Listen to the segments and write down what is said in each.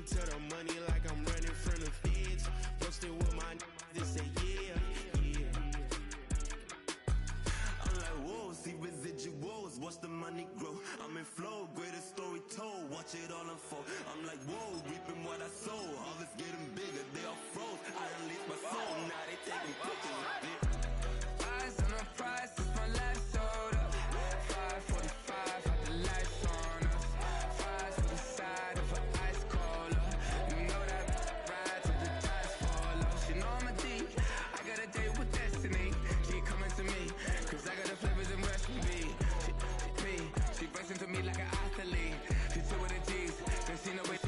to the money like I'm running from the feds. Posted with my they say yeah. I'm like, whoa, see residuals, watch the money grow. I'm in flow, greatest story told, watch it all unfold. I'm like, whoa, reaping what I sow. Harvest getting bigger, they all froze. I unleashed my soul, now they taking pictures of it. Eyes on the prize, it's my last soda. 5:45, got the lights on us. Fries for the side of an ice cola. You know that ride till the tires fall off. She know I'm a D, I got a date with destiny. She coming to me, cause I got the flavors and recipe. She breaks into me like an athlete. She two with the G's, then she know it,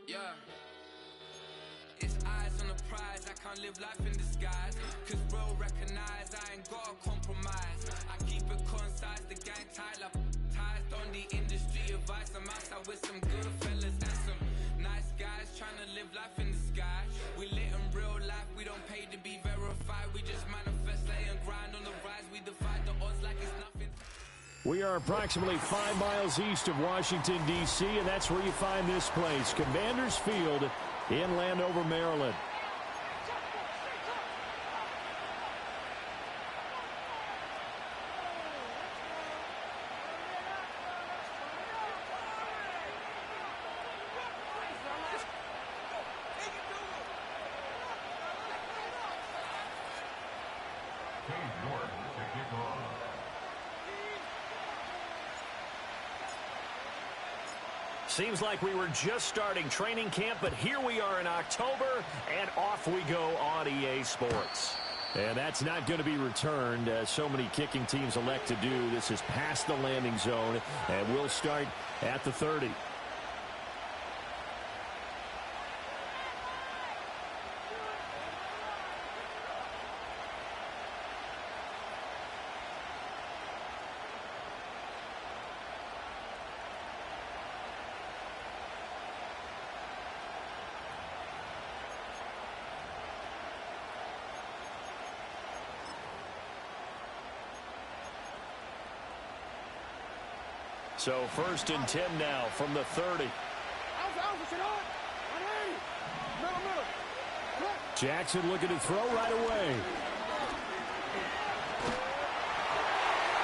yeah. It's eyes on the prize, I can't live life in disguise. Cause bro recognize I ain't gotta compromise. I keep it concise, the gang tight like ties. On the industry advice, I'm outside with some good fellas and some nice guys trying to live life in the sky. We lit in real life, we don't pay to be verified. We just manifest, lay and grind on the rise. We defy the odds like it's nothing. We are approximately 5 miles east of Washington, D.C., and that's where you find this place, Commanders Field in Landover, Maryland. Seems like we were just starting training camp, but here we are in October, and off we go on EA Sports. And that's not going to be returned, as so many kicking teams elect to do. This is past the landing zone, and we'll start at the 30. So 1st and 10 now from the 30. Jackson looking to throw right away.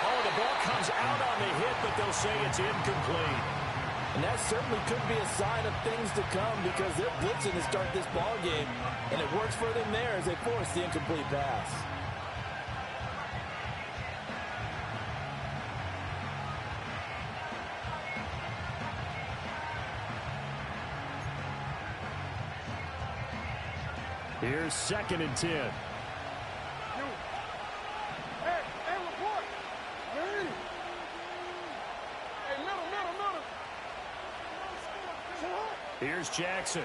Oh, the ball comes out on the hit, but they'll say it's incomplete. And that certainly could be a sign of things to come because they're blitzing to start this ball game, and it works for them there as they force the incomplete pass. Here's 2nd and 10. Here's Jackson.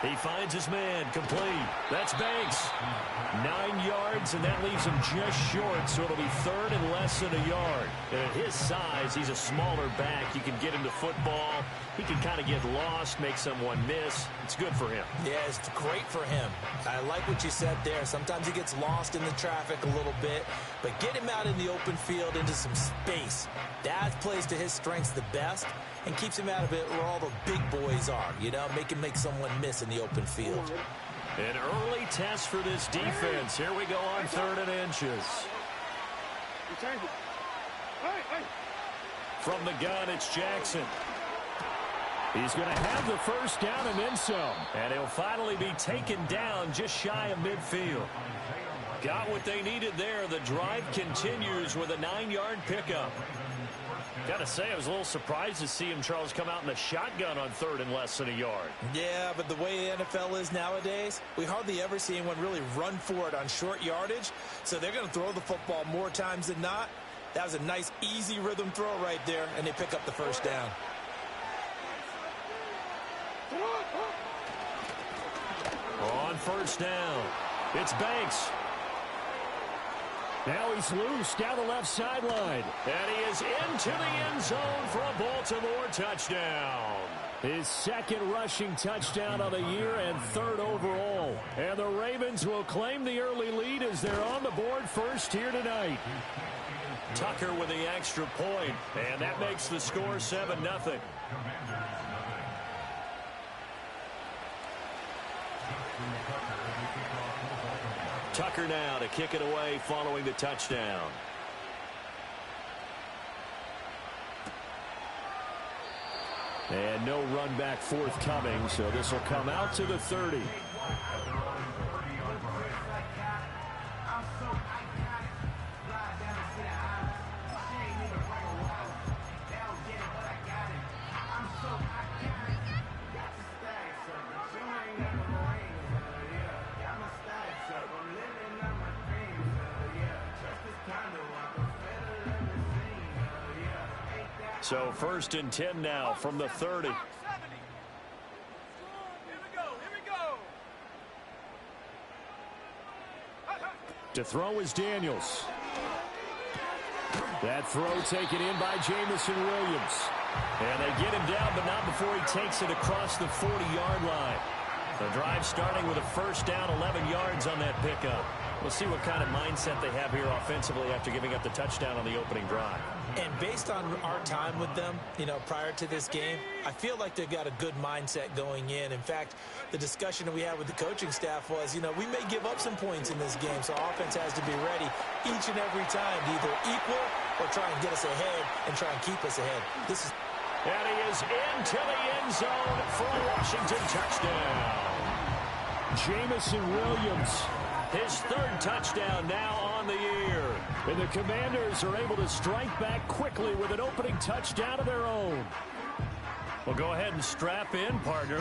He finds his man, complete. That's Banks. 9 yards, and that leaves him just short, so it'll be 3rd and less than a yard. And at his size, he's a smaller back. You can get him to football. He can kind of get lost, make someone miss. It's good for him. Yeah, it's great for him. I like what you said there. Sometimes he gets lost in the traffic a little bit, but get him out in the open field into some space. That plays to his strengths the best and keeps him out of it where all the big boys are, you know, make someone miss in the open field. An early test for this defense. Here we go on 3rd and inches. From the gun, it's Jackson. He's going to have the first down and then some. And he'll finally be taken down just shy of midfield. Got what they needed there. The drive continues with a 9-yard pickup. Got to say, I was a little surprised to see him, Charles, come out in the shotgun on 3rd and less than a yard. Yeah, but the way the NFL is nowadays, we hardly ever see anyone really run for it on short yardage. So they're going to throw the football more times than not. That was a nice, easy rhythm throw right there, and they pick up the first down. On 1st down, it's Banks. Now he's loose down the left sideline. And he is into the end zone for a Baltimore touchdown. His second rushing touchdown of the year and third overall. And the Ravens will claim the early lead as they're on the board first here tonight. Tucker with the extra point, and that makes the score 7-0. Tucker now to kick it away following the touchdown. And no run back forthcoming, so this will come out to the 30. So 1st and 10 now from the 30. To throw is Daniels. That throw taken in by Jamison Williams. And they get him down, but not before he takes it across the 40-yard line. The drive starting with a first down, 11 yards on that pickup. We'll see what kind of mindset they have here offensively after giving up the touchdown on the opening drive. And based on our time with them, prior to this game, I feel like they've got a good mindset going in. In fact, the discussion that we had with the coaching staff was, we may give up some points in this game, so offense has to be ready each and every time to either equal or try and get us ahead and try and keep us ahead. And he is into the end zone for a Washington touchdown. Jamison Williams, his third touchdown now on the year. And the Commanders are able to strike back quickly with an opening touchdown of their own. Well, go ahead and strap in, partner.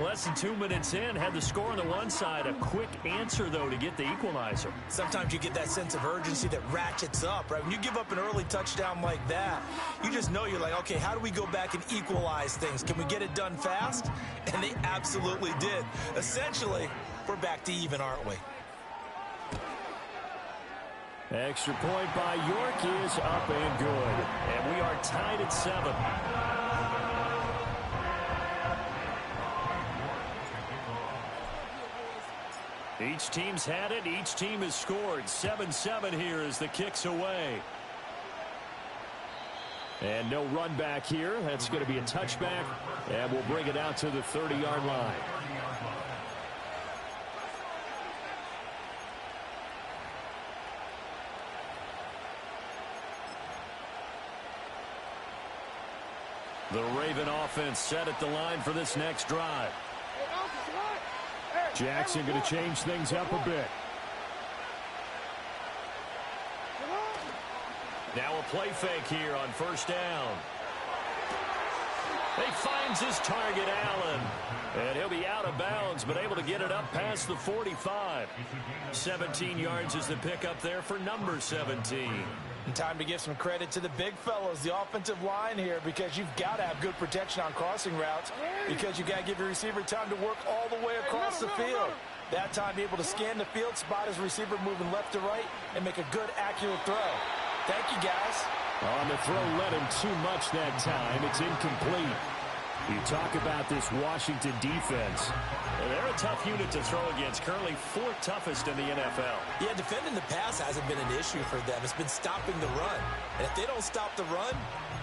Less than 2 minutes in, had the score on the one side. A quick answer, though, to get the equalizer. Sometimes you get that sense of urgency that ratchets up, right? When you give up an early touchdown like that, you just know you're like, okay, how do we go back and equalize things? Can we get it done fast? And they absolutely did. Essentially, we're back to even, aren't we? Extra point by York is up and good. And we are tied at 7. Each team's had it. Each team has scored. 7-7 here as the kick's away. And no run back here. That's going to be a touchback. And we'll bring it out to the 30-yard line. The Raven offense set at the line for this next drive. Jackson going to change things up a bit. Now a play fake here on first down. He finds his target, Allen. And he'll be out of bounds, but able to get it up past the 45. 17 yards is the pickup there for number 17. And time to give some credit to the big fellows, the offensive line here, because you've got to have good protection on crossing routes, because you've got to give your receiver time to work all the way across the field. That time, able to scan the field, spot his receiver moving left to right, and make a good, accurate throw. Thank you, guys. On the throw, let him too much that time. It's incomplete. You talk about this Washington defense. They're a tough unit to throw against, currently 4th toughest in the NFL. Yeah, defending the pass hasn't been an issue for them. It's been stopping the run. And if they don't stop the run,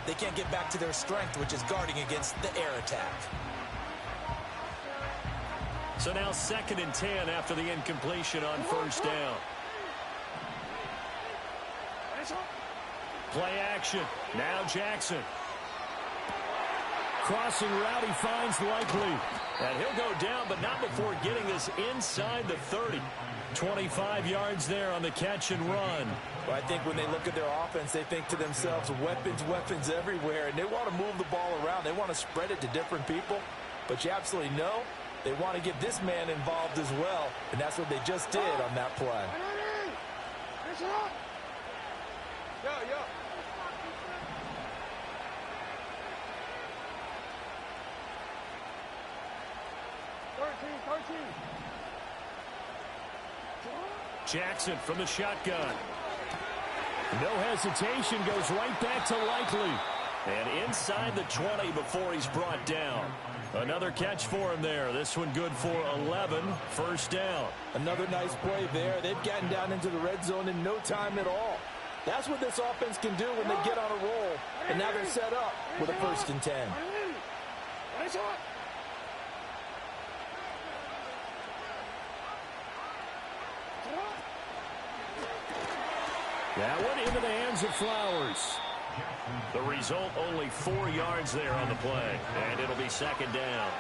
they can't get back to their strength, which is guarding against the air attack. So now 2nd and 10 after the incompletion on first down. Play action. Now Jackson. Crossing route, he finds Likely. And he'll go down, but not before getting this inside the 30. 25 yards there on the catch and run. Well, I think when they look at their offense, they think to themselves, weapons everywhere, and they want to move the ball around. They want to spread it to different people, but you absolutely know they want to get this man involved as well, and that's what they just did on that play. Jackson from the shotgun. No hesitation, goes right back to Likely. And inside the 20 before he's brought down. Another catch for him there. This one good for 11. First down. Another nice play there. They've gotten down into the red zone in no time at all. That's what this offense can do when they get on a roll. And now they're set up with a 1st and 10. That one into the hands of Flowers. The result, only 4 yards there on the play. And it'll be 2nd down.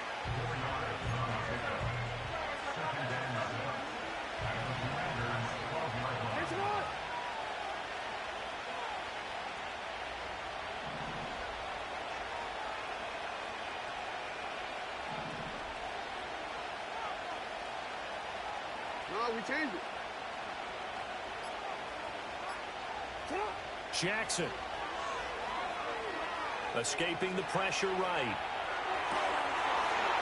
No, we changed it. Jackson. Escaping the pressure right.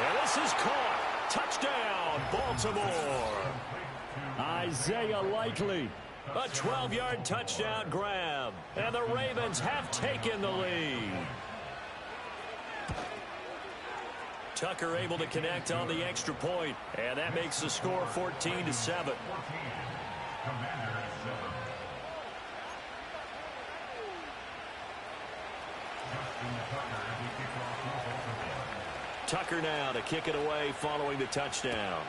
And this is caught. Touchdown, Baltimore. Isaiah Likely. A 12-yard touchdown grab. And the Ravens have taken the lead. Tucker able to connect on the extra point. And that makes the score 14-7. Tucker now to kick it away following the touchdown.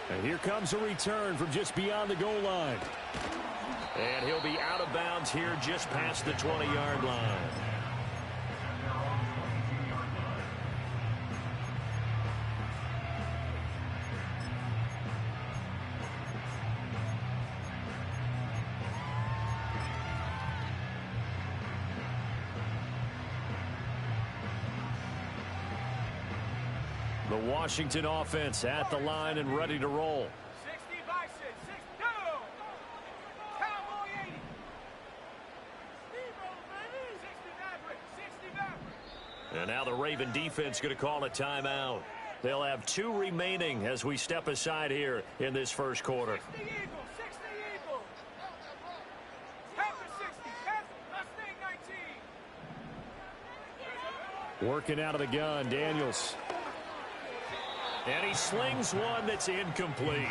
And here comes a return from just beyond the goal line. And he'll be out of bounds here just past the 20-yard line. The Washington offense at the line and ready to roll. 60 by 6, 6, go! Cowboy 80. Steve-O, baby! 60 Maverick, 60 Maverick. And now the Raven defense going to call a timeout. They'll have 2 remaining as we step aside here in this first quarter. 60 Eagles, 60 Eagles. Panther 60, Panther, Mustang 19. Working out of the gun, Daniels. And he slings one that's incomplete.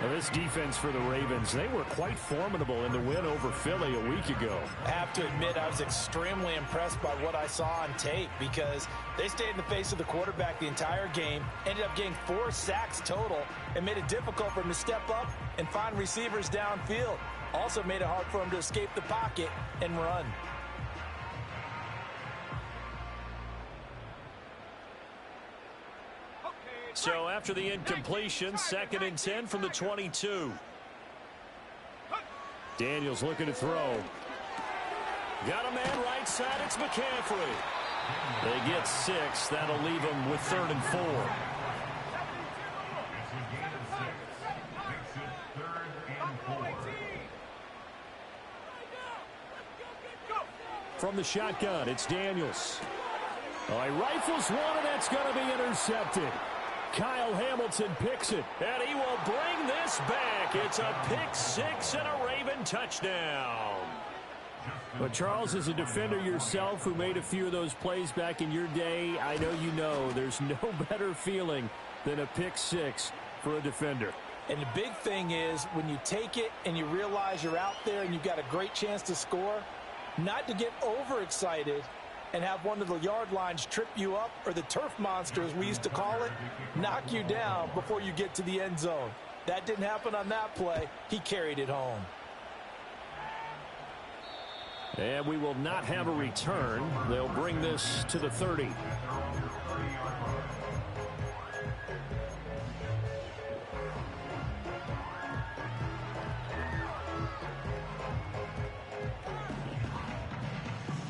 Now this defense for the Ravens, they were quite formidable in the win over Philly a week ago. I have to admit, I was extremely impressed by what I saw on tape because they stayed in the face of the quarterback the entire game, ended up getting 4 sacks total, and made it difficult for him to step up and find receivers downfield. Also made it hard for him to escape the pocket and run. So after the incompletion, 2nd and 10 from the 22. Daniels looking to throw. Got a man right side, it's McCaffrey. They get 6, that'll leave them with 3rd and 4. From the shotgun, it's Daniels. Oh, he rifles one, and that's going to be intercepted. Kyle Hamilton picks it, and he will bring this back. It's a pick 6 and a Raven touchdown. But Charles, as a defender yourself who made a few of those plays back in your day, I know you know there's no better feeling than a pick 6 for a defender. And the big thing is when you take it and you realize you're out there and you've got a great chance to score, not to get overexcited and have one of the yard lines trip you up, or the turf monster, as we used to call it, knock you down before you get to the end zone. That didn't happen on that play. He carried it home. And we will not have a return. They'll bring this to the 30.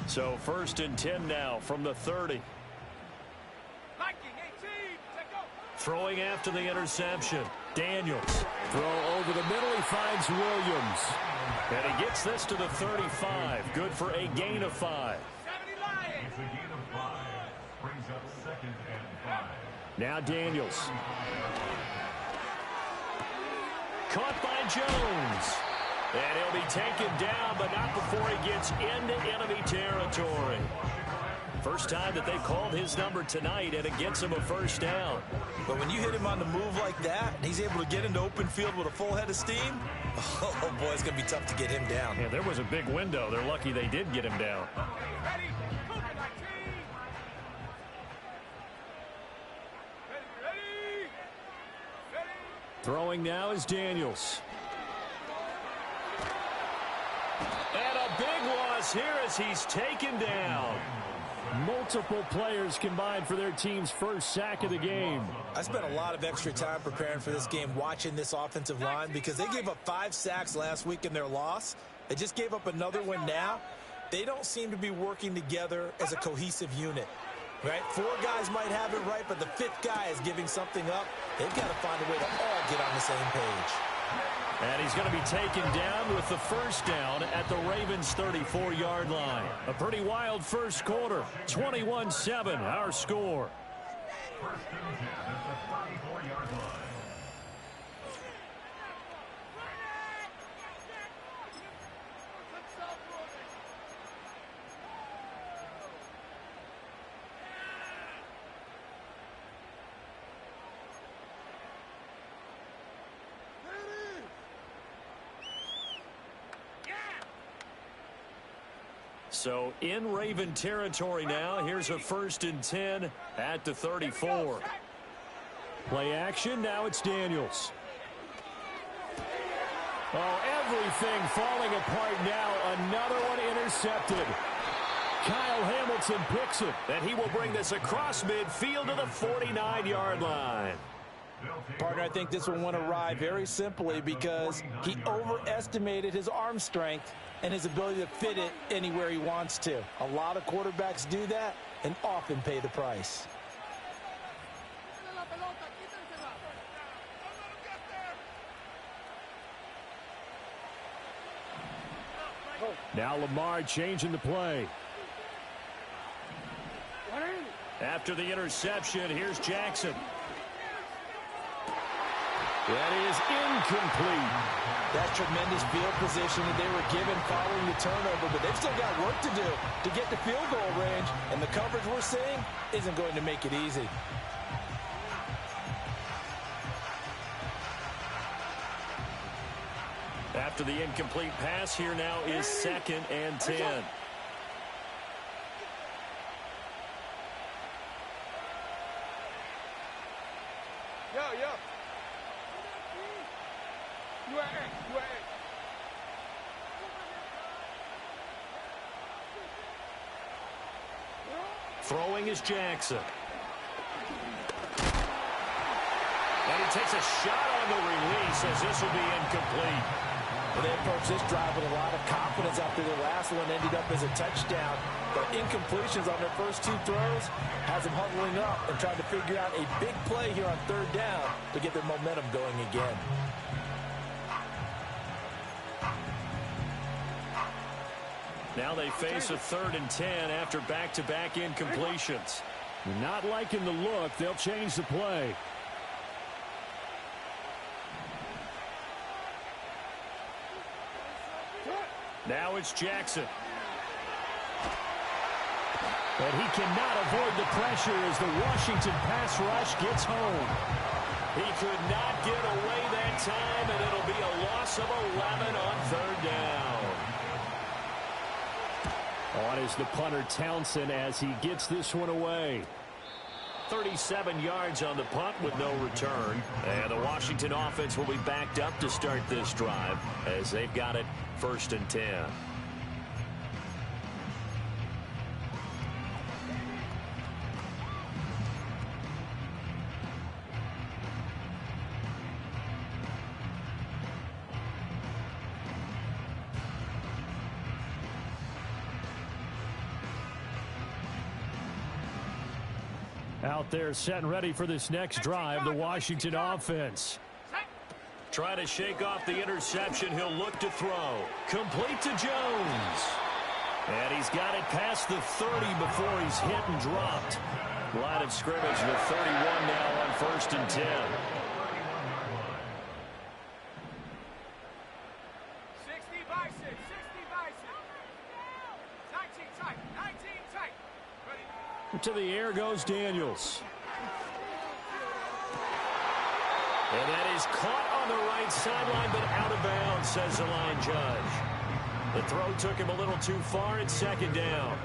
So 1st and 10 now from the 30. Throwing after the interception. Daniels. Throw over the middle. He finds Williams. And he gets this to the 35. Good for a gain of 5. Now Daniels. Caught by Jones. And he'll be taken down, but not before he gets into enemy territory. First time that they called his number tonight, and it gets him a first down. But when you hit him on the move like that, and he's able to get into open field with a full head of steam, oh, boy, it's going to be tough to get him down. Yeah, there was a big window. They're lucky they did get him down. Ready? Move it, my team. Ready? Throwing now is Daniels. And a big loss here as he's taken down. Multiple players combined for their team's first sack of the game. I spent a lot of extra time preparing for this game watching this offensive line because they gave up 5 sacks last week in their loss. They just gave up another one now. They don't seem to be working together as a cohesive unit. Right? 4 guys might have it right, but the 5th guy is giving something up. They've got to find a way to all get on the same page. And he's going to be taken down with the first down at the Ravens' 34-yard line. A pretty wild first quarter. 21-7, our score. First and 10 at the 34-yard line. So in Raven territory now. Here's a first and 10 at the 34. Play action. Now it's Daniels. Oh, everything falling apart now. Another one intercepted. Kyle Hamilton picks it, and he will bring this across midfield to the 49-yard line. Partner, I think this one went awry very simply because he overestimated his arm strength and his ability to fit it anywhere he wants to. A lot of quarterbacks do that and often pay the price. Now Lamar changing the play. After the interception, here's Jackson. That is incomplete. That's tremendous field position that they were given following the turnover, but they've still got work to do to get the field goal range, and the coverage we're seeing isn't going to make it easy. After the incomplete pass, here now is 2nd and 10. Yo. You are A. Throwing is Jackson. And he takes a shot on the release as this will be incomplete. Well, they approached this drive with a lot of confidence after their last one ended up as a touchdown. But incompletions on their first 2 throws has them huddling up and trying to figure out a big play here on 3rd down to get their momentum going again. Now they face a 3rd and 10 after back-to-back incompletions. Not liking the look. They'll change the play. Now it's Jackson. But he cannot avoid the pressure as the Washington pass rush gets home. He could not get away that time, and it'll be a loss of 11 on 3rd down. On is the punter Townsend as he gets this one away. 37 yards on the punt with no return. And the Washington offense will be backed up to start this drive as they've got it 1st and 10. Out there set and ready for this next drive, the Washington offense. Try to shake off the interception. He'll look to throw. Complete to Jones. And he's got it past the 30 before he's hit and dropped. Line of scrimmage, the 31 now on 1st and 10. To the air goes Daniels. And that is caught on the right sideline, but out of bounds, says the line judge. The throw took him a little too far. It's second down.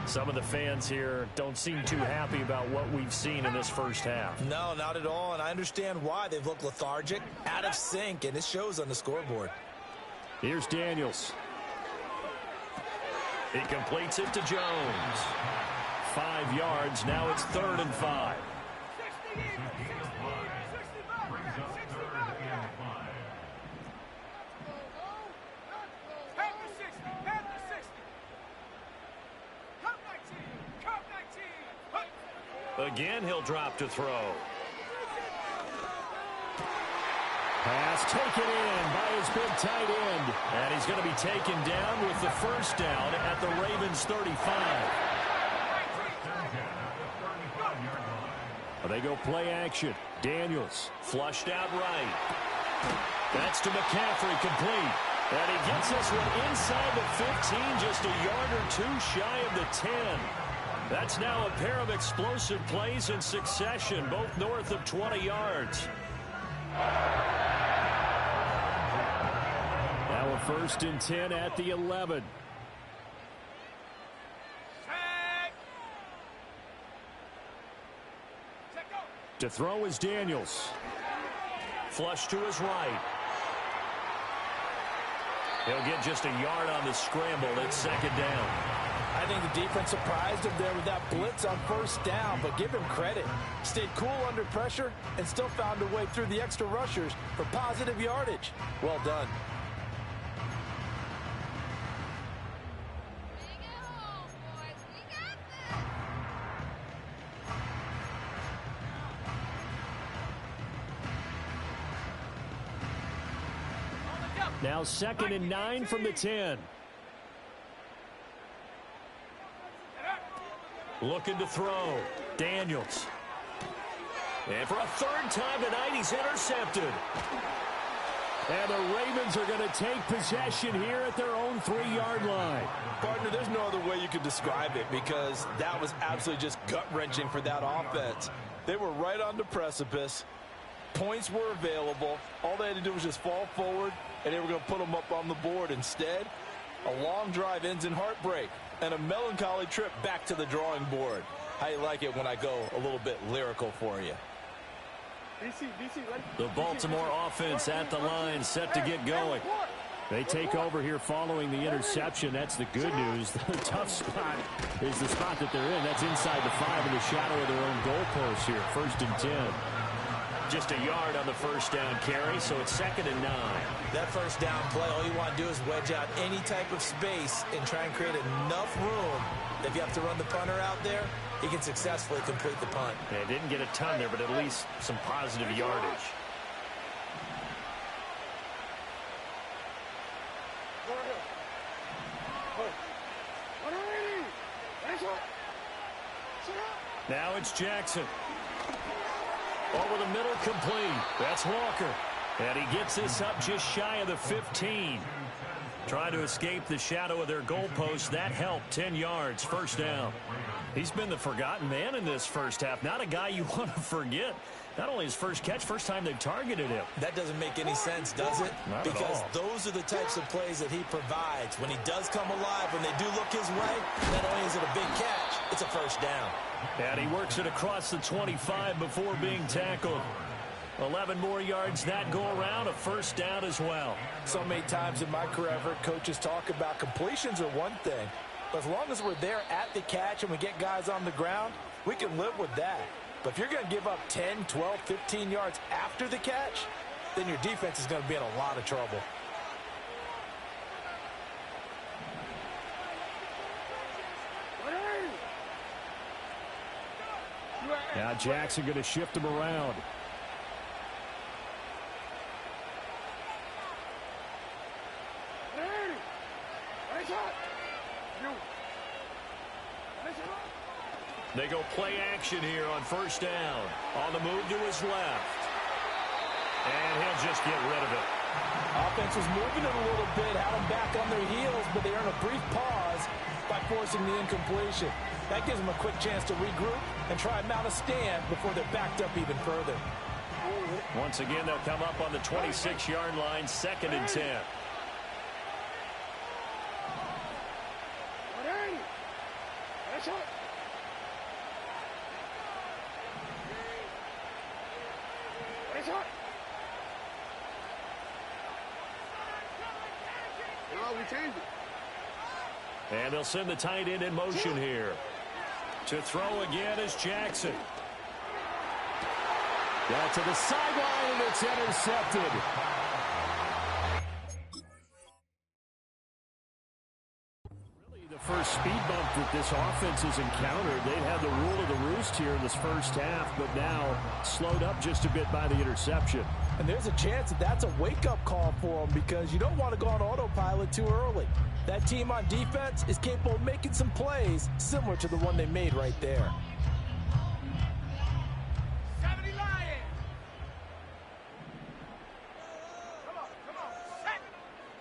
Some of the fans here don't seem too happy about what we've seen in this first half. No, not at all, and I understand why. They've looked lethargic, out of sync, and it shows on the scoreboard. Here's Daniels. He completes it to Jones. 5 yards. Now it's 3rd and 5. Again, he'll drop to throw. Pass taken in by his big tight end. And he's going to be taken down with the first down at the Ravens 35. They go play action. Daniels flushed out right. That's to McCaffrey, complete. And he gets this one inside the 15, just a yard or two shy of the 10. That's now a pair of explosive plays in succession, both north of 20 yards. Now a 1st and 10 at the 11. To throw is Daniels. Flush to his right. He'll get just a yard on the scramble. It's 2nd down. I think the defense surprised him there with that blitz on 1st down, but give him credit. Stayed cool under pressure and still found a way through the extra rushers for positive yardage. Well done. Now 2nd and 9 from the 10. Looking to throw. Daniels. And for a 3rd time tonight, he's intercepted. And the Ravens are going to take possession here at their own 3-yard line. Partner, there's no other way you could describe it because that was absolutely just gut-wrenching for that offense. They were right on the precipice. Points were available. All they had to do was just fall forward, and they were going to put them up on the board. Instead, a long drive ends in heartbreak and a melancholy trip back to the drawing board. How you like it when I go a little bit lyrical for you? The Baltimore offense at the line, set to get going. They take over here following the interception. That's the good news. The tough spot is the spot that they're in. That's inside the 5 in the shadow of their own goalpost here. 1st and 10. Just a yard on the 1st down carry, so it's 2nd and 9. That 1st down play, all you want to do is wedge out any type of space and try and create enough room. If you have to run the punter out there, he can successfully complete the punt. Yeah, didn't get a ton there, but at least some positive yardage. Now it's Jackson. Over the middle, complete. That's Walker. And he gets this up just shy of the 15. Trying to escape the shadow of their goalpost. That helped. 10 yards. 1st down. He's been the forgotten man in this first half. Not a guy you want to forget. Not only his first catch, first time they've targeted him. That doesn't make any sense, does it? Not because at all. Those are the types of plays that he provides. When he does come alive, when they do look his way, not only is it a big catch, it's a 1st down. And he works it across the 25 before being tackled. 11 more yards that go around, a 1st down as well. So many times in my career, I've heard coaches talk about completions are one thing. But as long as we're there at the catch and we get guys on the ground, we can live with that. But if you're going to give up 10, 12, 15 yards after the catch, then your defense is going to be in a lot of trouble. Now Jackson going to shift him around. They go play action here on 1st down. On the move to his left. And he'll just get rid of it. Offense was moving it a little bit, had them back on their heels, but they earned a brief pause by forcing the incompletion. That gives them a quick chance to regroup and try and mount a stand before they're backed up even further. Once again, they'll come up on the 26-yard line, 2nd and 10. And they'll send the tight end in motion here. To throw again is Jackson. Got to the sideline, and it's intercepted. Really the first speed bump that this offense has encountered. They've had the rule of the roost here in this first half, but now slowed up just a bit by the interception. And there's a chance that that's a wake-up call for them because you don't want to go on autopilot too early. That team on defense is capable of making some plays similar to the one they made right there. 70 Lions! Come on, set!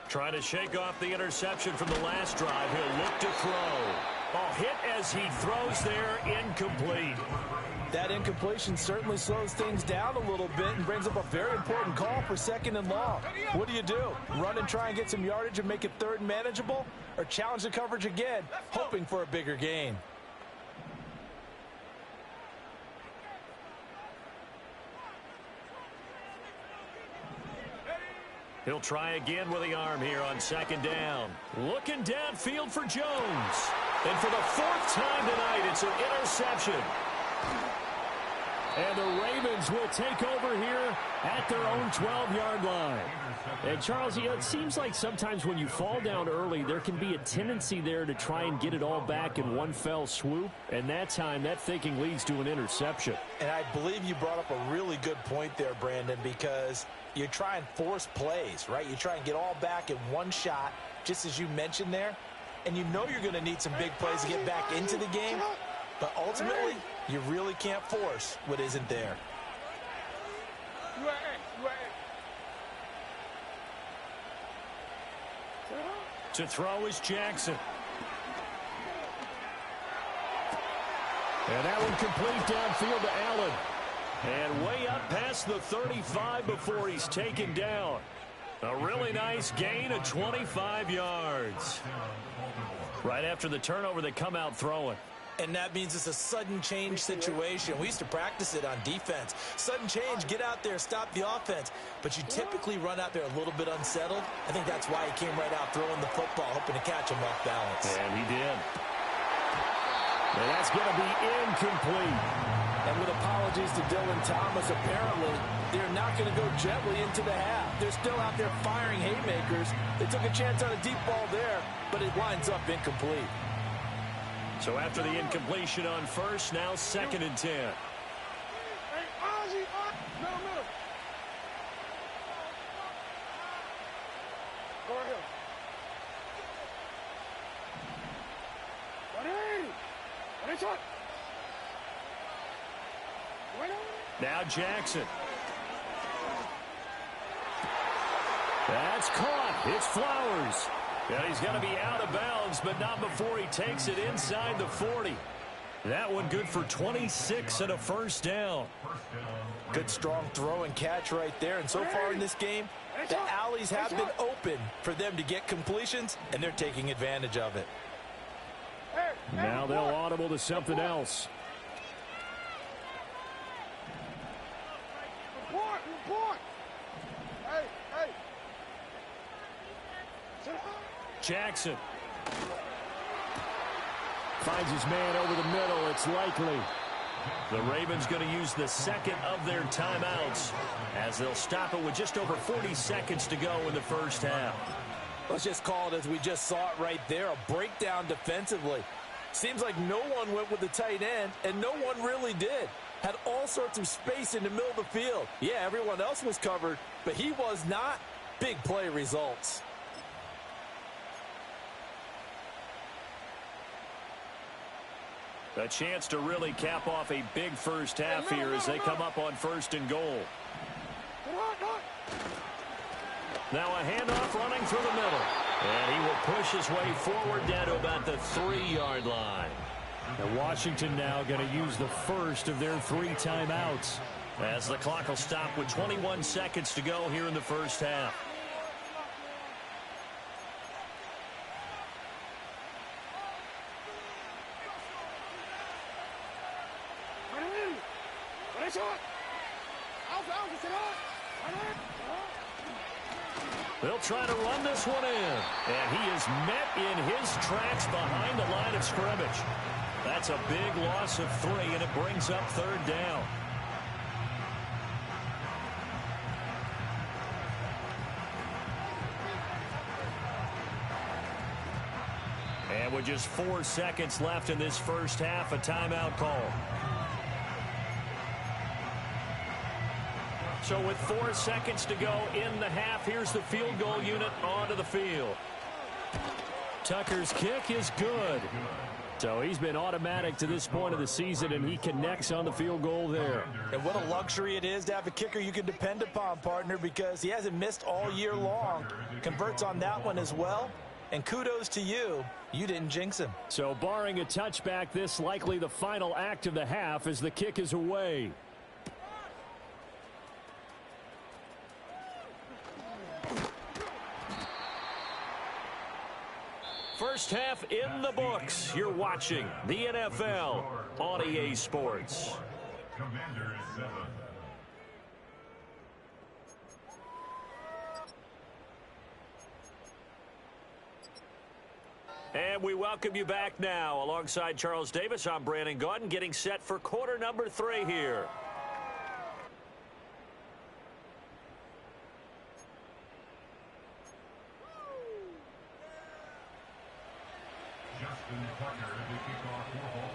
Trying to shake off the interception from the last drive. He'll look to throw. Oh, hit as he throws there, incomplete. That incompletion certainly slows things down a little bit and brings up a very important call for 2nd and long. What do? Run and try and get some yardage and make it 3rd and manageable? Or challenge the coverage again, hoping for a bigger gain? He'll try again with the arm here on 2nd down. Looking downfield for Jones. And for the 4th time tonight, it's an interception. And the Ravens will take over here at their own 12-yard line. And, Charles, you know, it seems like sometimes when you fall down early, there can be a tendency there to try and get it all back in one fell swoop. And that time, that thinking leads to an interception. And I believe you brought up a really good point there, Brandon, because you try and force plays, right? You try and get all back in one shot, just as you mentioned there. And you know you're going to need some big plays to get back into the game. But ultimately, you really can't force what isn't there. To throw is Jackson. And that one complete downfield to Allen. And way up past the 35 before he's taken down. A really nice gain of 25 yards. Right after the turnover, they come out throwing. And that means it's a sudden change situation. We used to practice it on defense. Sudden change, get out there, stop the offense. But you typically run out there a little bit unsettled. I think that's why he came right out throwing the football, hoping to catch him off balance. And he did. And that's going to be incomplete. And with apologies to Dylan Thomas, apparently they're not going to go gently into the half. They're still out there firing haymakers. They took a chance on a deep ball there, but it winds up incomplete. So after the incompletion on 1st, now 2nd and 10. Now Jackson. That's caught. It's Flowers. And he's going to be out of bounds, but not before he takes it inside the 40. That one good for 26 and a 1st down. Good strong throw and catch right there. And so far in this game, the alleys have been open for them to get completions, and they're taking advantage of it. Now they'll audible to something else. Report! Hey! Jackson finds his man over the middle. It's likely. The Ravens going to use the 2nd of their timeouts as they'll stop it with just over 40 seconds to go in the 1st half. Let's just call it as we just saw it right there, a breakdown defensively. Seems like no one went with the tight end, and no one really did. Had all sorts of space in the middle of the field. Yeah, everyone else was covered, but he was not. Big play results. A chance to really cap off a big first half here as they come up on 1st and goal. Now a handoff running through the middle. And he will push his way forward down to about the 3-yard line. And Washington now going to use the first of their 3 timeouts. As the clock will stop with 21 seconds to go here in the first half. They'll try to run this one in. And he is met in his tracks behind the line of scrimmage. That's a big loss of 3, and it brings up 3rd down. And with just 4 seconds left in this first half, a timeout call. So with 4 seconds to go in the half, here's the field goal unit onto the field. Tucker's kick is good. So he's been automatic to this point of the season, and he connects on the field goal there. And what a luxury it is to have a kicker you can depend upon, partner, because he hasn't missed all year long. Converts on that one as well. And kudos to you. You didn't jinx him. So barring a touchback, this likely the final act of the half as the kick is away. First half in the books. You're watching the NFL on EA Sports. Commanders 7. And we welcome you back now. Alongside Charles Davis, I'm Brandon Gaudin, getting set for quarter number 3 here.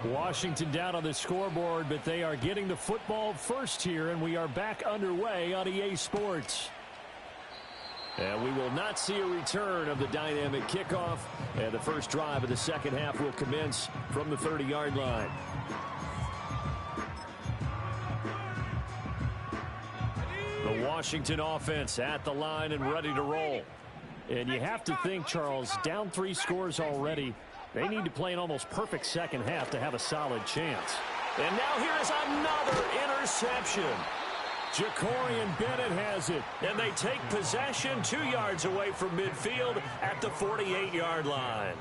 Washington down on the scoreboard, but they are getting the football first here, and we are back underway on EA Sports. And we will not see a return of the dynamic kickoff, and the first drive of the second half will commence from the 30-yard line. The Washington offense at the line and ready to roll. And you have to think, Charles, down 3 scores already. They need to play an almost perfect second half to have a solid chance. And now here is another interception. Jacorian Bennett has it. And they take possession 2 yards away from midfield at the 48-yard line.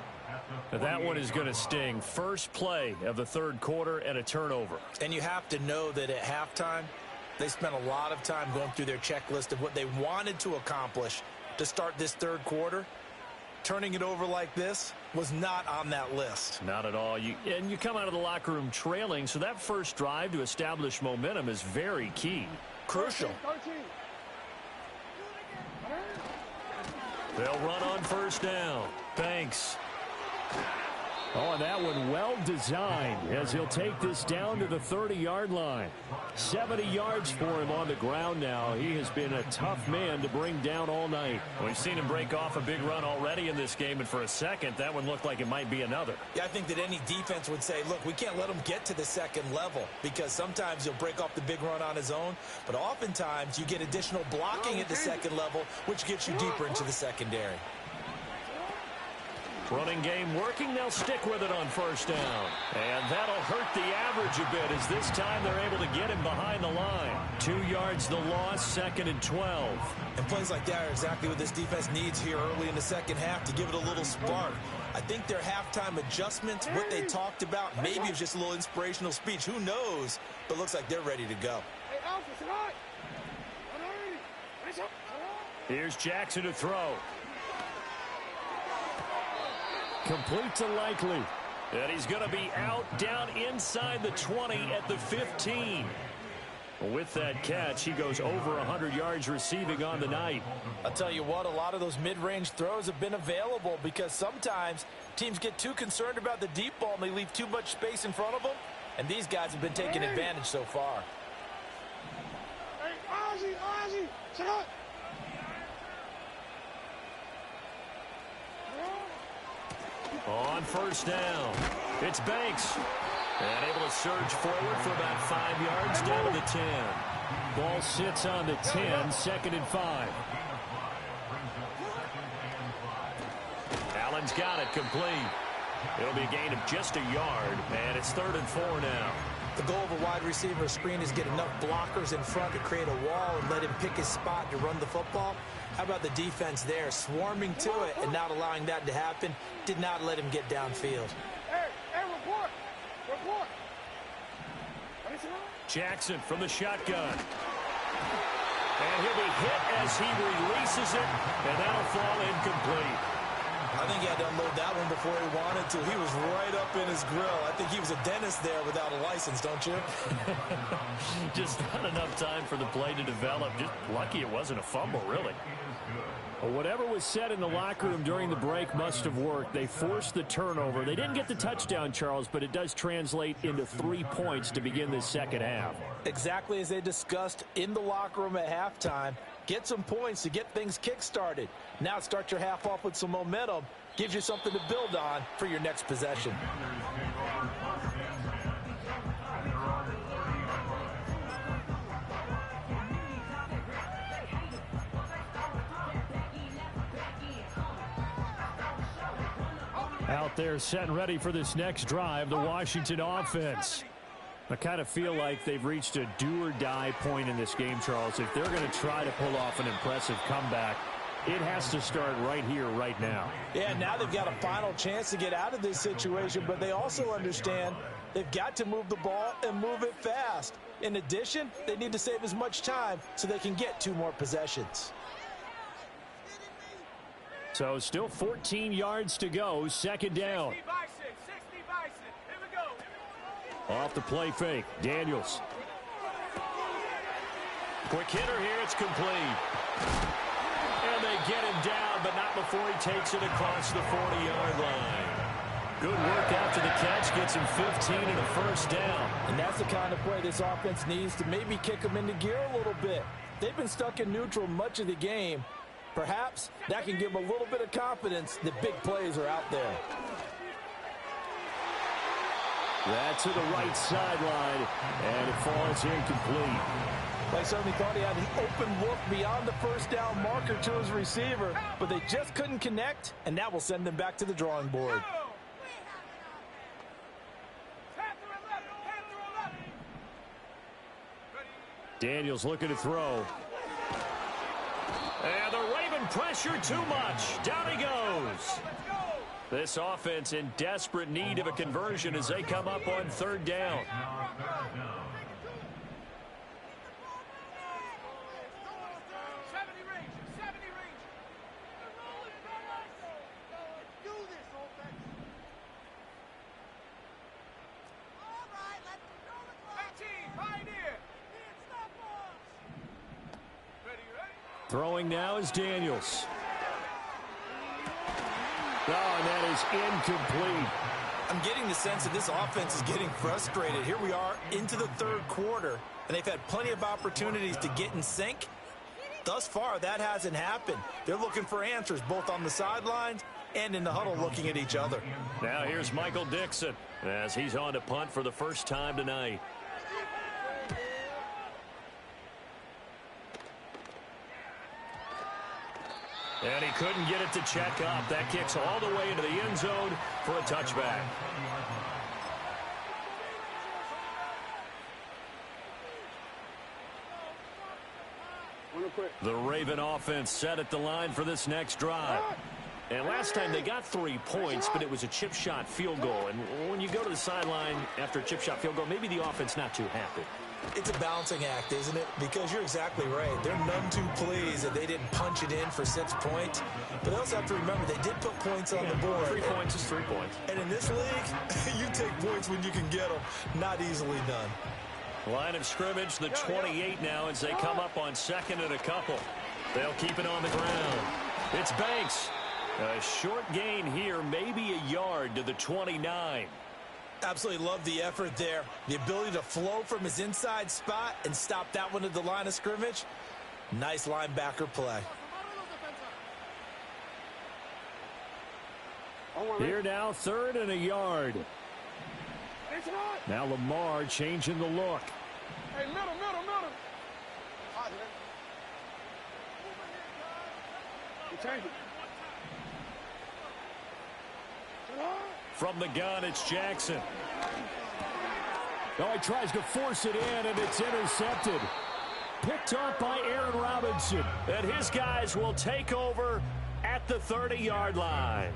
That one is going to sting. First play of the 3rd quarter and a turnover. And you have to know that at halftime, they spent a lot of time going through their checklist of what they wanted to accomplish to start this 3rd quarter. Turning it over like this was not on that list. Not at all. You come out of the locker room trailing, so that first drive to establish momentum is very key. Crucial. They'll run on first down. Banks. Oh, and that one well designed as he'll take this down to the 30-yard line. 70 yards for him on the ground now. He has been a tough man to bring down all night. We've seen him break off a big run already in this game, and for a second, that one looked like it might be another. Yeah, I think that any defense would say, look, we can't let him get to the 2nd level because sometimes he'll break off the big run on his own, but oftentimes you get additional blocking at the 2nd level, which gets you deeper into the secondary. Running game working. They'll stick with it on first down. And that'll hurt the average a bit as this time they're able to get him behind the line. 2 yards the loss, 2nd and 12. And plays like that are exactly what this defense needs here early in the second half to give it a little spark. I think their halftime adjustments, what they talked about, maybe it was just a little inspirational speech. Who knows? But looks like they're ready to go. Here's Jackson to throw. Complete to Likely. And he's going to be out down inside the 20 at the 15. With that catch, he goes over 100 yards receiving on the night. I'll tell you what, a lot of those mid-range throws have been available because sometimes teams get too concerned about the deep ball and they leave too much space in front of them. And these guys have been taking advantage so far. On first down, it's Banks. And able to surge forward for about 5 yards down to the 10. Ball sits on the 10, 2nd and 5. Allen's got it complete. It'll be a gain of just a yard, and it's 3rd and 4 now. The goal of a wide receiver screen is get enough blockers in front to create a wall and let him pick his spot to run the football. How about the defense there, swarming to it and not allowing that to happen? Did not let him get downfield. Hey, report! Report! Jackson from the shotgun. And he'll be hit as he releases it, and that'll fall incomplete. I think he had to unload that one before he wanted to. He was right up in his grill. I think he was a dentist there without a license, don't you? Just not enough time for the play to develop. Just lucky it wasn't a fumble, really. Well, whatever was said in the locker room during the break must have worked. They forced the turnover. They didn't get the touchdown, Charles, but it does translate into 3 points to begin this second half. Exactly as they discussed in the locker room at halftime. Get some points to get things kick-started. Now start your half off with some momentum. Gives you something to build on for your next possession. Out there set and ready for this next drive, the Washington offense. I kind of feel like they've reached a do-or-die point in this game, Charles. If they're going to try to pull off an impressive comeback, it has to start right here, right now. Yeah, now they've got a final chance to get out of this situation, but they also understand they've got to move the ball and move it fast. In addition, they need to save as much time so they can get 2 more possessions. So still 14 yards to go, second down. 60 Bison. Here we go. Off the play fake, Daniels. Quick hitter here, it's complete. And they get him down, but not before he takes it across the 40-yard line. Good work after the catch, gets him 15 and a first down. And that's the kind of play this offense needs to maybe kick them into gear a little bit. They've been stuck in neutral much of the game. Perhaps that can give them a little bit of confidence that big plays are out there. That's to the right sideline, and it falls incomplete. They certainly thought he had an open look beyond the first down marker to his receiver, but they just couldn't connect, and that will send them back to the drawing board. Daniels looking to throw. And the Raven pressure too much. Down he goes. This offense in desperate need of a conversion as they come up on 3rd down. Throwing now is Daniels. Oh, and that is incomplete. I'm getting the sense that this offense is getting frustrated. Here we are into the 3rd quarter, and they've had plenty of opportunities to get in sync. Thus far, that hasn't happened. They're looking for answers both on the sidelines and in the huddle looking at each other. Now here's Michael Dixon as he's on to punt for the first time tonight. And he couldn't get it to check up. That kicks all the way into the end zone for a touchback. The Raven offense set at the line for this next drive. And last time they got 3 points, but it was a chip shot field goal. And when you go to the sideline after a chip shot field goal, maybe the offense not too happy. It's a balancing act, isn't it? Because you're exactly right. They're none too pleased that they didn't punch it in for 6 points. But they also have to remember they did put points on the board. 3 points is 3 points. And in this league, you take points when you can get them. Not easily done. Line of scrimmage, the 28 now as they come up on 2nd and a couple. They'll keep it on the ground. It's Banks. A short gain here, maybe a yard to the 29. Absolutely love the effort there. The ability to flow from his inside spot and stop that one at the line of scrimmage. Nice linebacker play. Here now, 3rd and a yard. Now Lamar changing the look. Hey, middle. From the gun, it's Jackson. Oh, he tries to force it in, and it's intercepted. Picked off by Aaron Robinson. And his guys will take over at the 30-yard line.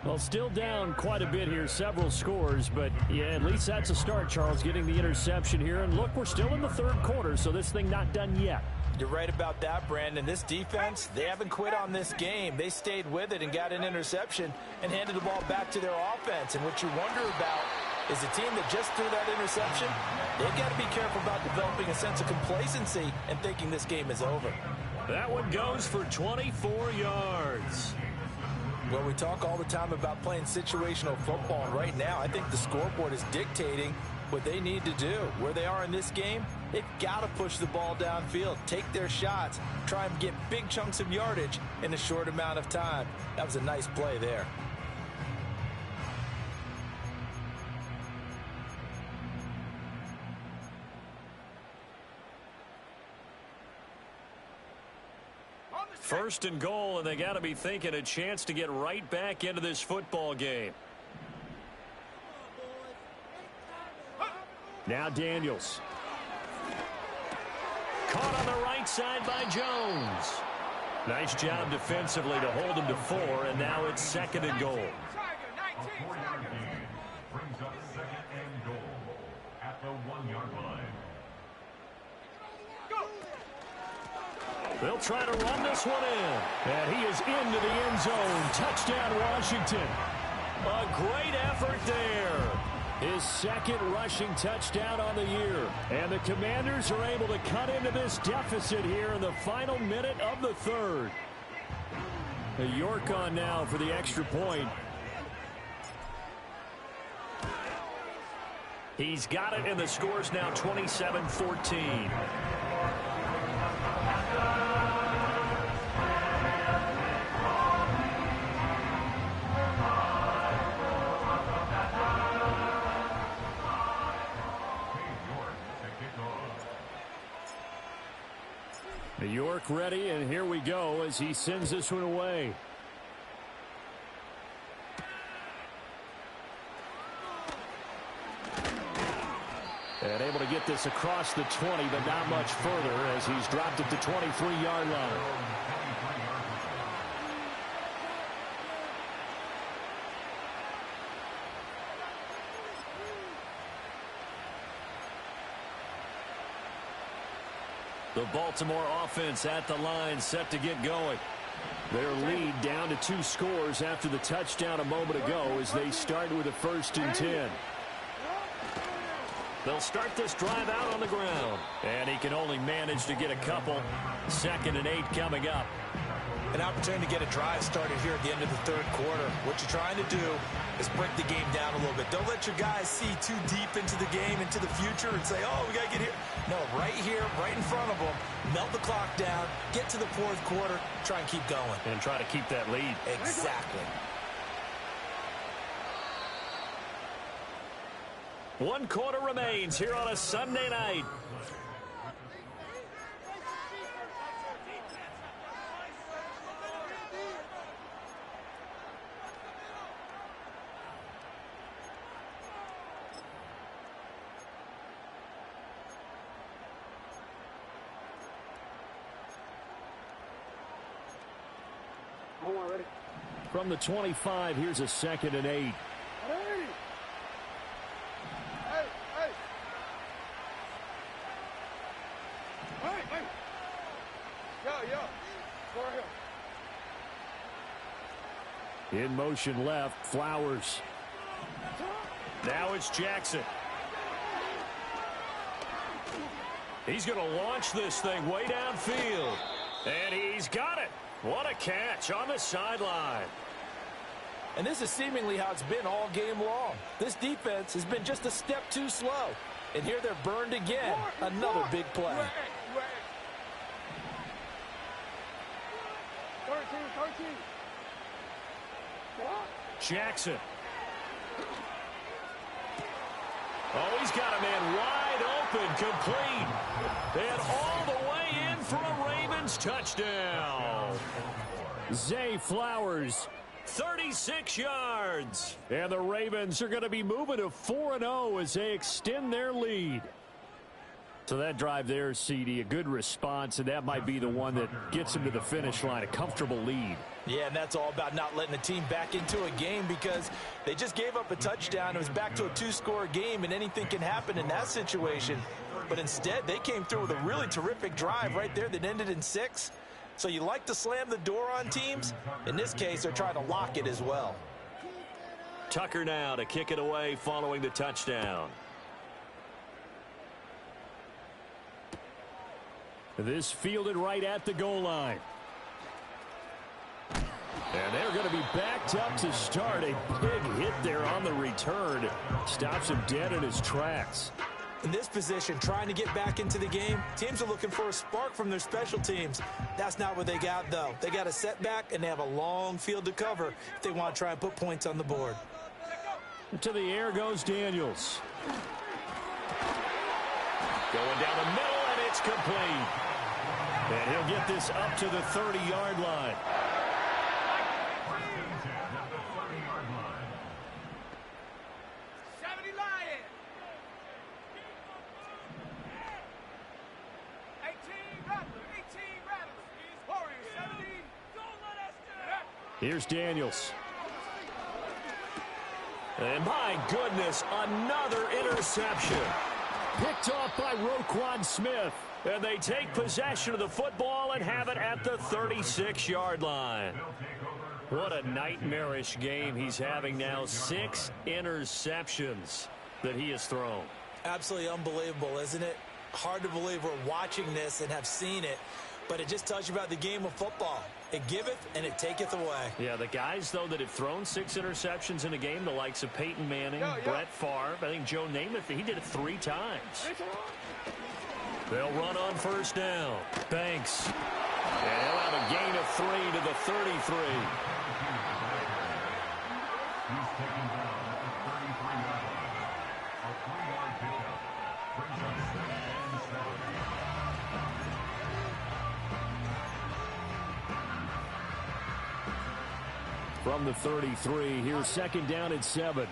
Well, still down quite a bit here, several scores, but yeah, at least that's a start, Charles, getting the interception here. And look, we're still in the third quarter, so this thing not done yet. You're right about that, Brandon. This defense, they haven't quit on this game. They stayed with it and got an interception and handed the ball back to their offense. And what you wonder about is a team that just threw that interception, they've got to be careful about developing a sense of complacency and thinking this game is over. That one goes for 24 yards. Well, we talk all the time about playing situational football, and right now I think the scoreboard is dictating what they need to do. Where they are in this game, they've got to push the ball downfield, take their shots, try and get big chunks of yardage in a short amount of time. That was a nice play there. First and goal, and they got to be thinking a chance to get right back into this football game. Now Daniels. Caught on the right side by Jones. Nice job defensively to hold him to 4, and now it's second and goal. A 4-yard gain brings up second and goal at the 1-yard line. They'll try to run this one in. And he is into the end zone. Touchdown, Washington. A great effort there. His second rushing touchdown on the year. And the Commanders are able to cut into this deficit here in the final minute of the third. York on now for the extra point. He's got it, and the score's now 27-14. York ready, and here we go as he sends this one away. And able to get this across the 20, but not much further as he's dropped it to 23-yard line. The Baltimore offense at the line, set to get going. Their lead down to 2 scores after the touchdown a moment ago as they start with a 1st and 10. They'll start this drive out on the ground. And he can only manage to get a couple. 2nd and 8 coming up. An opportunity to get a drive started here at the end of the third quarter. What you're trying to do is break the game down a little bit. Don't let your guys see too deep into the game, into the future, and say, oh, we got to get here. No, right here, right in front of them, melt the clock down, get to the fourth quarter, try and keep going. And try to keep that lead. Exactly. 1 quarter remains here on a Sunday night. From the 25, here's a 2nd and 8. In motion left, Flowers. Now it's Jackson. He's going to launch this thing way downfield. And he's got it. What a catch on the sideline. And this is seemingly how it's been all game long. This defense has been just a step too slow. And here they're burned again. Another big play. 13. Jackson. Oh, he's got a man wide open, complete. And all the way in for a Ravens touchdown. Zay Flowers, 36 yards. And the Ravens are going to be moving to 4-0 as they extend their lead. So that drive there, CD, a good response, and that might be the one that gets them to the finish line, a comfortable lead. Yeah, and that's all about not letting the team back into a game because they just gave up a touchdown. It was back to a 2-score game, and anything can happen in that situation. But instead, they came through with a really terrific drive right there that ended in 6. So you like to slam the door on teams? In this case, they're trying to lock it as well. Tucker now to kick it away following the touchdown. This fielded right at the goal line. And they're going to be backed up to start. A big hit there on the return. Stops him dead in his tracks. In this position, trying to get back into the game, teams are looking for a spark from their special teams. That's not what they got, though. They got a setback, and they have a long field to cover if they want to try and put points on the board. To the air goes Daniels. Going down the middle, and it's complete. And he'll get this up to the 30-yard line. Here's Daniels. And my goodness, another interception. Picked off by Roquan Smith. And they take possession of the football and have it at the 36-yard line. What a nightmarish game he's having now. 6 interceptions that he has thrown. Absolutely unbelievable, isn't it? Hard to believe we're watching this and have seen it. But it just tells you about the game of football. It giveth and it taketh away. Yeah, the guys, though, that have thrown 6 interceptions in a game, the likes of Peyton Manning, Brett Favre, I think Joe Namath, he did it 3 times. They'll run on first down. Banks. And he'll have a gain of 3 to the 33. He's taken down at the 33-yard line. A 3-yard pickup brings up 2nd and 7. From the 33, here's 2nd down and 7.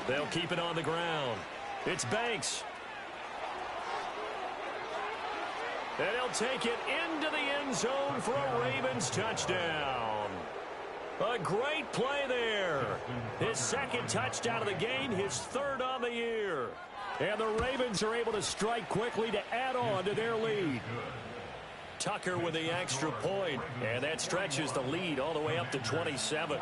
They'll keep it on the ground. It's Banks. And he'll take it into the end zone for a Ravens touchdown. A great play there. His 2nd touchdown of the game, his 3rd on the year. And the Ravens are able to strike quickly to add on to their lead. Tucker with the extra point, and that stretches the lead all the way up to 27.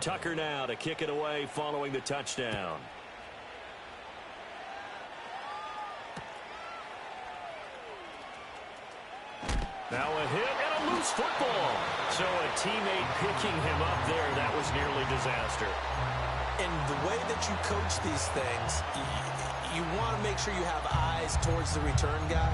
Tucker now to kick it away following the touchdown. Now a hit and a loose football. So a teammate picking him up there, that was nearly disaster. And the way that you coach these things, you want to make sure you have eyes towards the return guy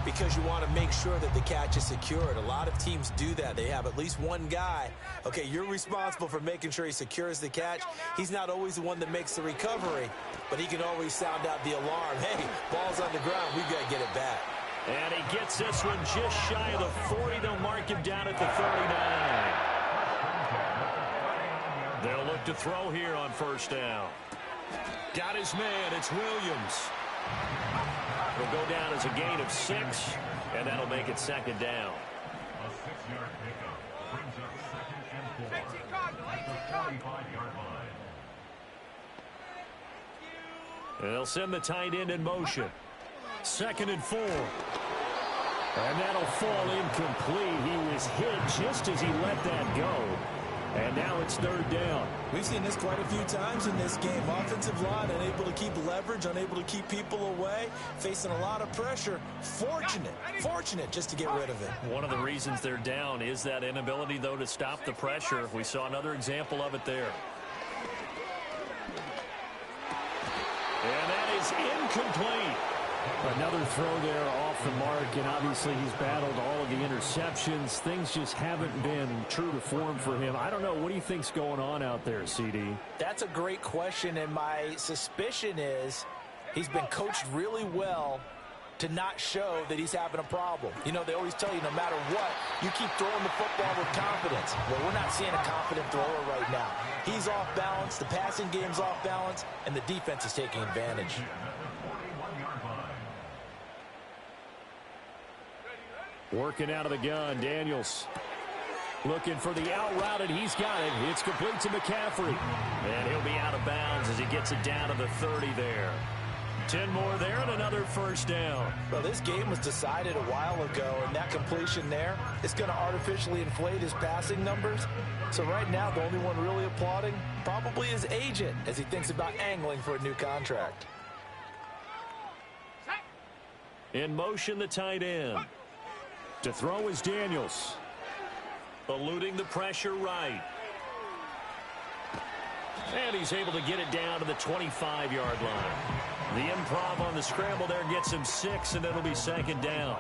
because you want to make sure that the catch is secured. A lot of teams do that. They have at least one guy. Okay, you're responsible for making sure he secures the catch. He's not always the one that makes the recovery, but he can always sound out the alarm. Hey, ball's on the ground. We've got to get it back. And he gets this one just shy of the 40. They'll mark him down at the 39. They'll look to throw here on first down. Got his man. It's Williams. It'll go down as a gain of 6, and that'll make it 2nd down. A 6-yard pickup brings up 2nd and 4 at the 45-yard line. And they'll send the tight end in motion. 2nd and 4. And that'll fall incomplete. He was hit just as he let that go. And now it's 3rd down. We've seen this quite a few times in this game. Offensive line unable to keep leverage, unable to keep people away, facing a lot of pressure. Fortunate just to get rid of it. One of the reasons they're down is that inability, though, to stop the pressure. We saw another example of it there. And that is incomplete. Another throw there off the mark, and obviously he's battled all of the interceptions. Things just haven't been true to form for him. I don't know. What do you think's going on out there, CD? That's a great question, and my suspicion is he's been coached really well to not show that he's having a problem. You know, they always tell you no matter what, you keep throwing the football with confidence. Well, we're not seeing a confident thrower right now. He's off balance, the passing game's off balance, and the defense is taking advantage. Working out of the gun, Daniels. Looking for the out route, and he's got it. It's complete to McCaffrey. And he'll be out of bounds as he gets it down to the 30 there. 10 more there and another first down. Well, this game was decided a while ago, and that completion there is going to artificially inflate his passing numbers. So right now, the only one really applauding probably his agent as he thinks about angling for a new contract. In motion, the tight end. To throw is Daniels. Eluding the pressure right. And he's able to get it down to the 25-yard line. The improv on the scramble there gets him 6, and it'll be second down.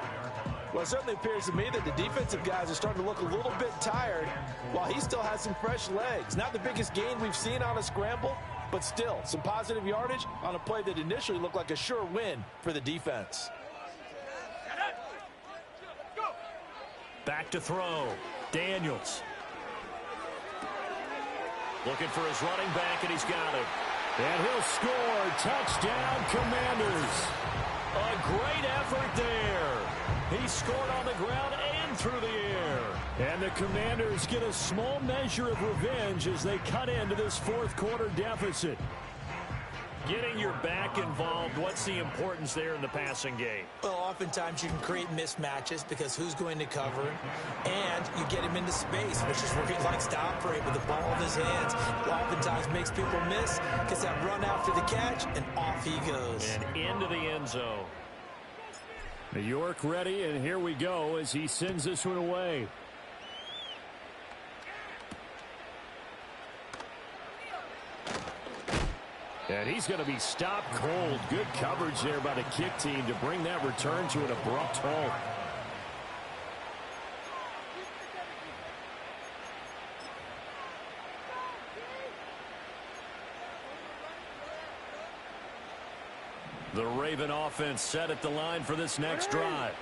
Well, it certainly appears to me that the defensive guys are starting to look a little bit tired while he still has some fresh legs. Not the biggest gain we've seen on a scramble, but still some positive yardage on a play that initially looked like a sure win for the defense. Back to throw. Daniels. Looking for his running back, and he's got it. And he'll score. Touchdown, Commanders. A great effort there. He scored on the ground and through the air. And the Commanders get a small measure of revenge as they cut into this fourth quarter deficit. Getting your back involved, what's the importance there in the passing game? Well, oftentimes you can create mismatches because who's going to cover, and you get him into space, which is where he likes to operate with the ball in his hands. It oftentimes makes people miss, gets that run after the catch, and off he goes. And into the end zone. New York ready, and here we go as he sends this one away. And he's going to be stopped cold. Good coverage there by the kick team to bring that return to an abrupt halt. The Raven offense set at the line for this next drive.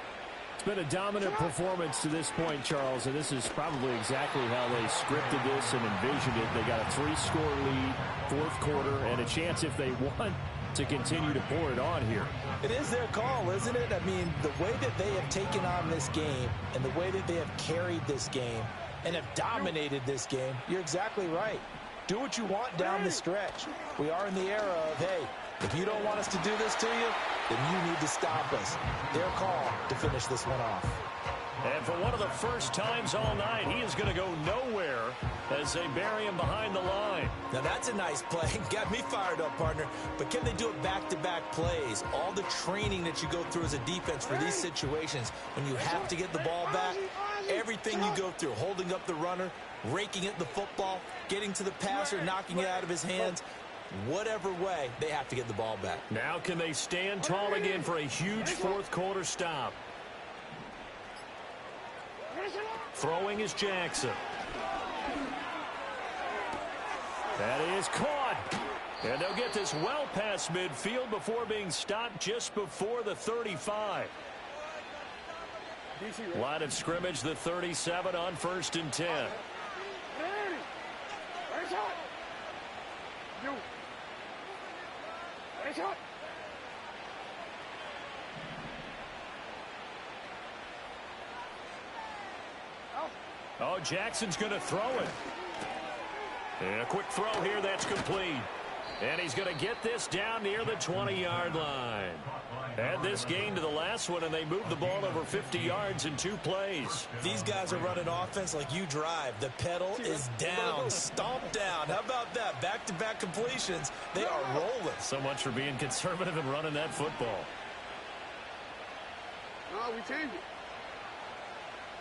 It's been a dominant performance to this point, Charles, and this is probably exactly how they scripted this and envisioned it. They got a 3-score lead, fourth quarter, and a chance if they want to continue to pour it on here. It is their call, isn't it? I mean, the way that they have taken on this game and the way that they have carried this game and have dominated this game, you're exactly right. Do what you want down the stretch. We are in the era of, hey, if you don't want us to do this to you, then you need to stop us. Their call to finish this one off. And for one of the first times all night, he is going to go nowhere as they bury him behind the line. Now that's a nice play. Got me fired up, partner. But can they do it back-to-back plays? All the training that you go through as a defense for these situations, when you have to get the ball back, everything you go through, holding up the runner, raking at the football, getting to the passer, knocking it out of his hands, whatever way, they have to get the ball back. Now can they stand tall again for a huge fourth quarter stop? Throwing is Jackson. That is caught. And they'll get this well past midfield before being stopped just before the 35. Line of scrimmage, the 37 on 1st and 10. Oh, Jackson's going to throw it. And a quick throw here, that's complete. And he's going to get this down near the 20-yard line. Add this gain to the last one, and they moved the ball over 50 yards in 2 plays. These guys are running offense like you drive. The pedal is down, stomped down. How about that? Back-to-back completions. They are rolling. So much for being conservative and running that football. No, we changed it.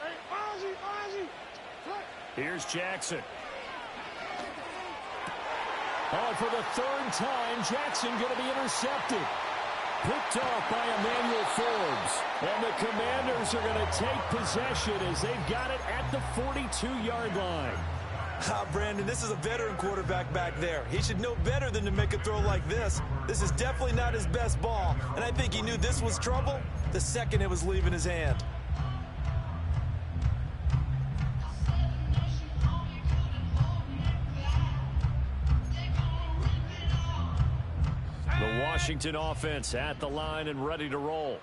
Hey, Ozzy. Here's Jackson. Oh, for the 3rd time, Jackson going to be intercepted. Picked off by Emmanuel Forbes. And the Commanders are going to take possession as they've got it at the 42-yard line. Brandon, this is a veteran quarterback back there. He should know better than to make a throw like this. This is definitely not his best ball, and I think he knew this was trouble the second it was leaving his hand. The Washington offense at the line and ready to roll.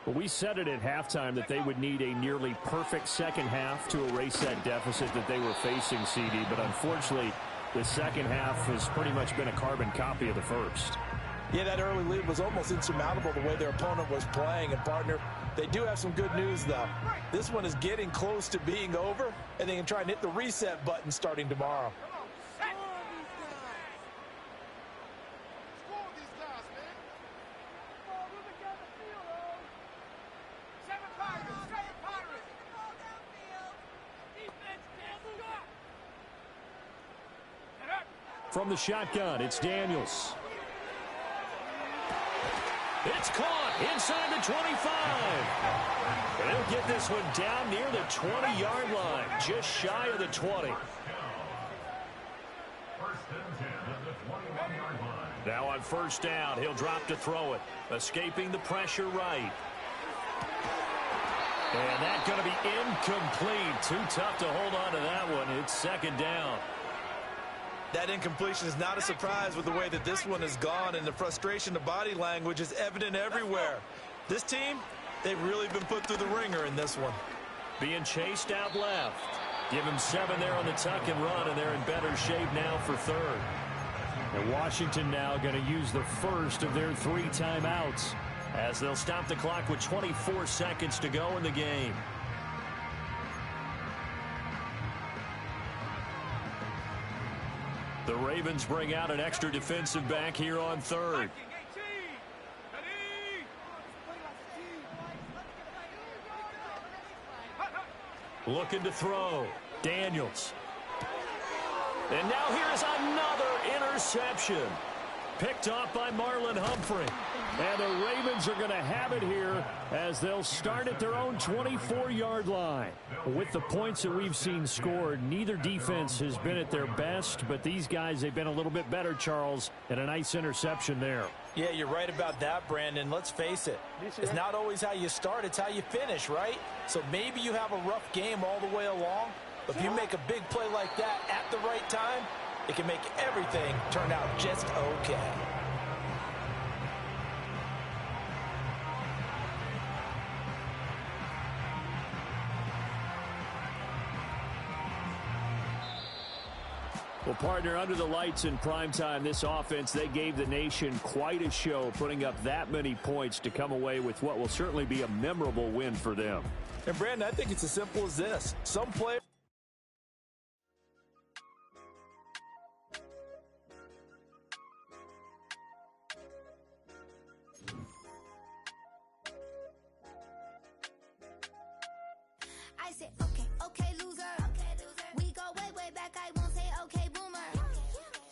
But we said it at halftime that they would need a nearly perfect second half to erase that deficit that they were facing, CD. But unfortunately, the second half has pretty much been a carbon copy of the first. Yeah, that early lead was almost insurmountable the way their opponent was playing. And, partner, they do have some good news, though. This one is getting close to being over, and they can try and hit the reset button starting tomorrow. From the shotgun, it's Daniels. It's caught inside the 25. They'll get this one down near the 20-yard line, just shy of the 20. Now on first down, he'll drop to throw it, escaping the pressure right. And that's going to be incomplete. Too tough to hold on to that one. It's second down. That incompletion is not a surprise with the way that this one has gone, and the frustration of body language is evident everywhere. This team, they've really been put through the ringer in this one. Being chased out left. Give him 7 there on the tuck and run, and they're in better shape now for third. And Washington now going to use the first of their 3 timeouts as they'll stop the clock with 24 seconds to go in the game. The Ravens bring out an extra defensive back here on third. Looking to throw. Daniels. And now here is another interception. Picked off by Marlon Humphrey. And the Ravens are going to have it here as they'll start at their own 24-yard line. With the points that we've seen scored, neither defense has been at their best, but these guys, they've been a little bit better, Charles, and a nice interception there. Yeah, you're right about that, Brandon. Let's face it. It's not always how you start, it's how you finish, right? So maybe you have a rough game all the way along, but if you make a big play like that at the right time, it can make everything turn out just okay. Well, partner, under the lights in primetime, this offense, they gave the nation quite a show, putting up that many points to come away with what will certainly be a memorable win for them. And, Brandon, I think it's as simple as this. Some players... I said, okay, loser.